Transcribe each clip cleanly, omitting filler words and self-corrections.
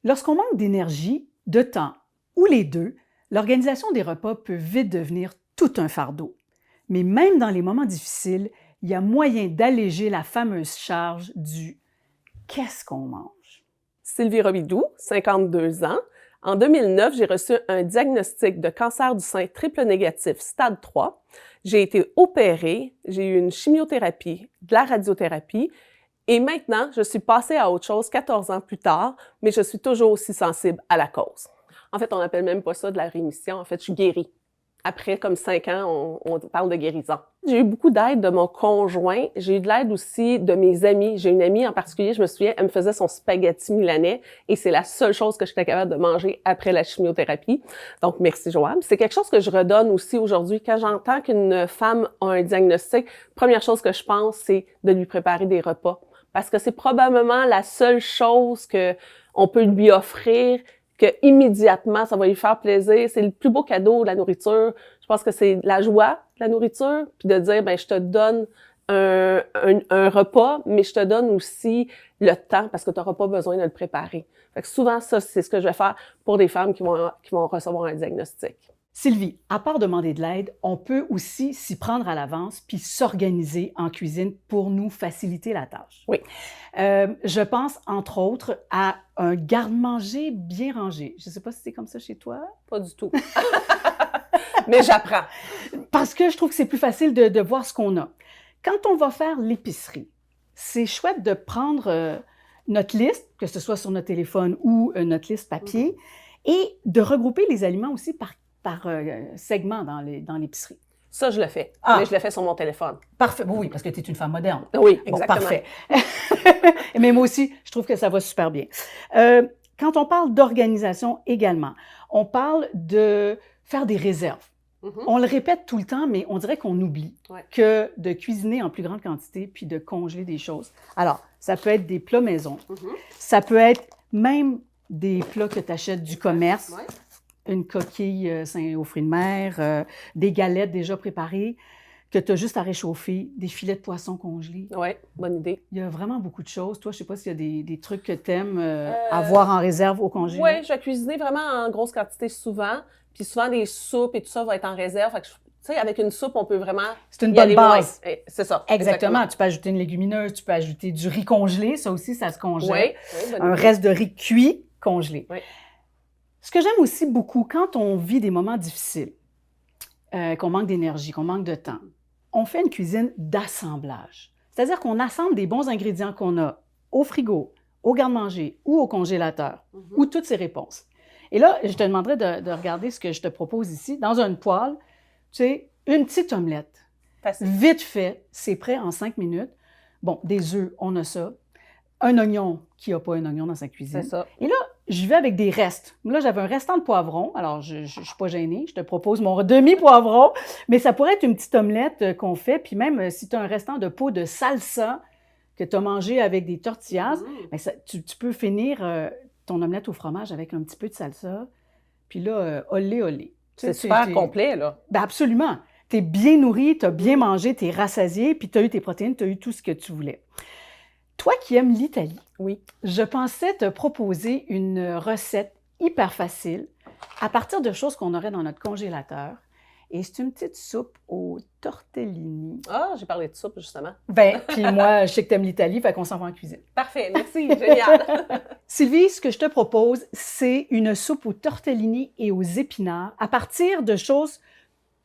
Lorsqu'on manque d'énergie, de temps ou les deux, l'organisation des repas peut vite devenir tout un fardeau. Mais même dans les moments difficiles, il y a moyen d'alléger la fameuse charge du qu'est-ce qu'on mange? Sylvie Robidoux, 52 ans. En 2009, j'ai reçu un diagnostic de cancer du sein triple négatif stade 3. J'ai été opérée, j'ai eu une chimiothérapie, de la radiothérapie et maintenant, je suis passée à autre chose 14 ans plus tard, mais je suis toujours aussi sensible à la cause. En fait, on n'appelle même pas ça de la rémission. En fait, je suis guérie. Après, comme 5 ans, on parle de guérison. J'ai eu beaucoup d'aide de mon conjoint. J'ai eu de l'aide aussi de mes amis. J'ai une amie en particulier, je me souviens, elle me faisait son spaghetti milanais et c'est la seule chose que j'étais capable de manger après la chimiothérapie. Donc, merci Joanne. C'est quelque chose que je redonne aussi aujourd'hui. Quand j'entends qu'une femme a un diagnostic, première chose que je pense, c'est de lui préparer des repas. Parce que c'est probablement la seule chose que on peut lui offrir que immédiatement ça va lui faire plaisir. C'est le plus beau cadeau, la nourriture. Je pense que c'est la joie, la nourriture, puis de dire, ben je te donne un repas, mais je te donne aussi le temps parce que tu n'auras pas besoin de le préparer. Fait que souvent, ça, c'est ce que je vais faire pour des femmes qui vont recevoir un diagnostic. Sylvie, à part demander de l'aide, on peut aussi s'y prendre à l'avance puis s'organiser en cuisine pour nous faciliter la tâche. Oui. Je pense, entre autres, à un garde-manger bien rangé. Je ne sais pas si c'est comme ça chez toi. Pas du tout. Mais j'apprends. Parce que je trouve que c'est plus facile de voir ce qu'on a. Quand on va faire l'épicerie, c'est chouette de prendre notre liste, que ce soit sur notre téléphone ou notre liste papier, et de regrouper les aliments aussi par segment dans l'épicerie. Ça, je le fais. Mais je le fais sur mon téléphone. Parfait. Oui, parce que tu es une femme moderne. Oui, exactement. Bon, parfait. Mais moi aussi, je trouve que ça va super bien. Quand on parle d'organisation également, on parle de faire des réserves. On le répète tout le temps, mais on dirait qu'on oublie que de cuisiner en plus grande quantité puis de congeler des choses. Alors, ça peut être des plats maison. Ça peut être même des plats que tu achètes du commerce. Une coquille aux fruits de mer, des galettes déjà préparées que tu as juste à réchauffer, des filets de poisson congelés. Oui, bonne idée. Il y a vraiment beaucoup de choses. Toi, je ne sais pas s'il y a des trucs que tu aimes avoir en réserve au congé. Oui, je vais cuisiner vraiment en grosse quantité souvent. Puis souvent, des soupes et tout ça va être en réserve. Fait que tu sais, avec une soupe, on peut vraiment... C'est une bonne base. C'est ça. Exactement. Tu peux ajouter une légumineuse, tu peux ajouter du riz congelé. Ça aussi, ça se congèle. Oui, un reste de riz cuit congelé. Oui. Ce que j'aime aussi beaucoup, quand on vit des moments difficiles, qu'on manque d'énergie, qu'on manque de temps, on fait une cuisine d'assemblage. C'est-à-dire qu'on assemble des bons ingrédients qu'on a au frigo, au garde-manger ou au congélateur, ou toutes ces réponses. Et là, je te demanderais de regarder ce que je te propose ici. Dans une poêle, tu sais, une petite omelette. Facile. Vite fait, c'est prêt en 5 minutes. Bon, des œufs, on a ça. Un oignon, qui n'a pas un oignon dans sa cuisine. C'est ça. Et là, je vais avec des restes. Là, j'avais un restant de poivron. Alors, je ne suis pas gênée. Je te propose mon demi-poivron. Mais ça pourrait être une petite omelette qu'on fait. Puis même, si tu as un restant de pot de salsa que tu as mangé avec des tortillas, bien, tu peux finir ton omelette au fromage avec un petit peu de salsa. Puis là, olé, olé. C'est super complet, là. Bien, absolument. Tu es bien nourri, tu as bien mangé, tu es rassasié, puis tu as eu tes protéines, tu as eu tout ce que tu voulais. Toi qui aimes l'Italie, je pensais te proposer une recette hyper facile à partir de choses qu'on aurait dans notre congélateur. Et c'est une petite soupe aux tortellini. Ah, j'ai parlé de soupe, justement. Ben, puis moi, je sais que tu aimes l'Italie, fait qu'on s'en va en cuisine. Parfait, merci, génial. Sylvie, ce que je te propose, c'est une soupe aux tortellini et aux épinards à partir de choses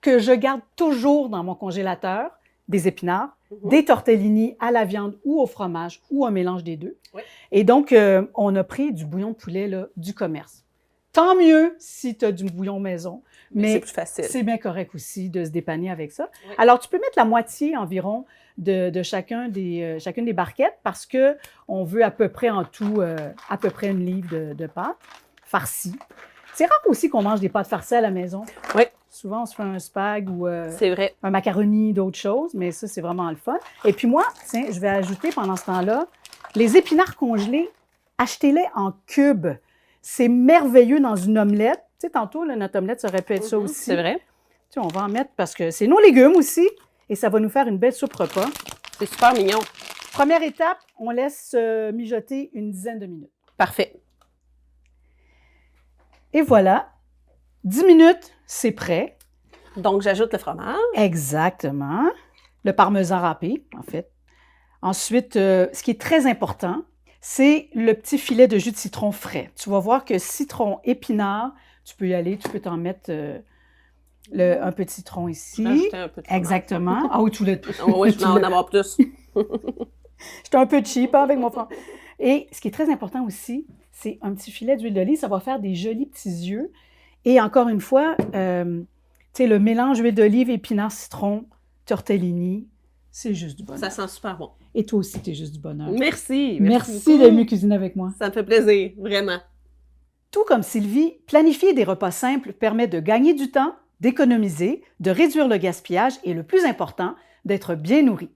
que je garde toujours dans mon congélateur, des épinards, des tortellini à la viande ou au fromage ou un mélange des deux. Oui. Et donc, on a pris du bouillon de poulet là, du commerce. Tant mieux si tu as du bouillon maison, mais c'est plus facile. C'est bien correct aussi de se dépanner avec ça. Oui. Alors, tu peux mettre la moitié environ de chacune des barquettes parce qu'on veut à peu près en tout, à peu près 1 livre de pâtes farcies. C'est rare aussi qu'on mange des pâtes farcies à la maison. Oui. Souvent, on se fait un spag ou c'est vrai. un macaroni, d'autres choses, mais ça, c'est vraiment le fun. Et puis moi, tiens, je vais ajouter pendant ce temps-là, les épinards congelés, achetez-les en cubes. C'est merveilleux dans une omelette. Tu sais, tantôt, là, notre omelette, ça aurait pu être ça aussi. C'est vrai. Tu sais, on va en mettre parce que c'est nos légumes aussi et ça va nous faire une belle soupe repas. C'est super mignon. Première étape, on laisse mijoter une dizaine de minutes. Parfait. Et voilà, 10 minutes, c'est prêt. Donc, j'ajoute le fromage. Exactement. Le parmesan râpé, en fait. Ensuite, ce qui est très important, c'est le petit filet de jus de citron frais. Tu vas voir que citron épinard, tu peux y aller, tu peux t'en mettre un peu de citron ici. Rajouter un peu de fromage. Exactement. Ah oui, tu l'as. Oui, je vais en avoir plus. J'étais un peu cheap hein, avec mon fromage. Et ce qui est très important aussi, c'est un petit filet d'huile d'olive. Ça va faire des jolis petits yeux. Et encore une fois, tu sais, le mélange huile d'olive, épinard, citron, tortellini, c'est juste du bonheur. Ça sent super bon. Et toi aussi, tu es juste du bonheur. Merci. Merci d'être venu cuisiner avec moi. Ça me fait plaisir, vraiment. Tout comme Sylvie, planifier des repas simples permet de gagner du temps, d'économiser, de réduire le gaspillage et le plus important, d'être bien nourri.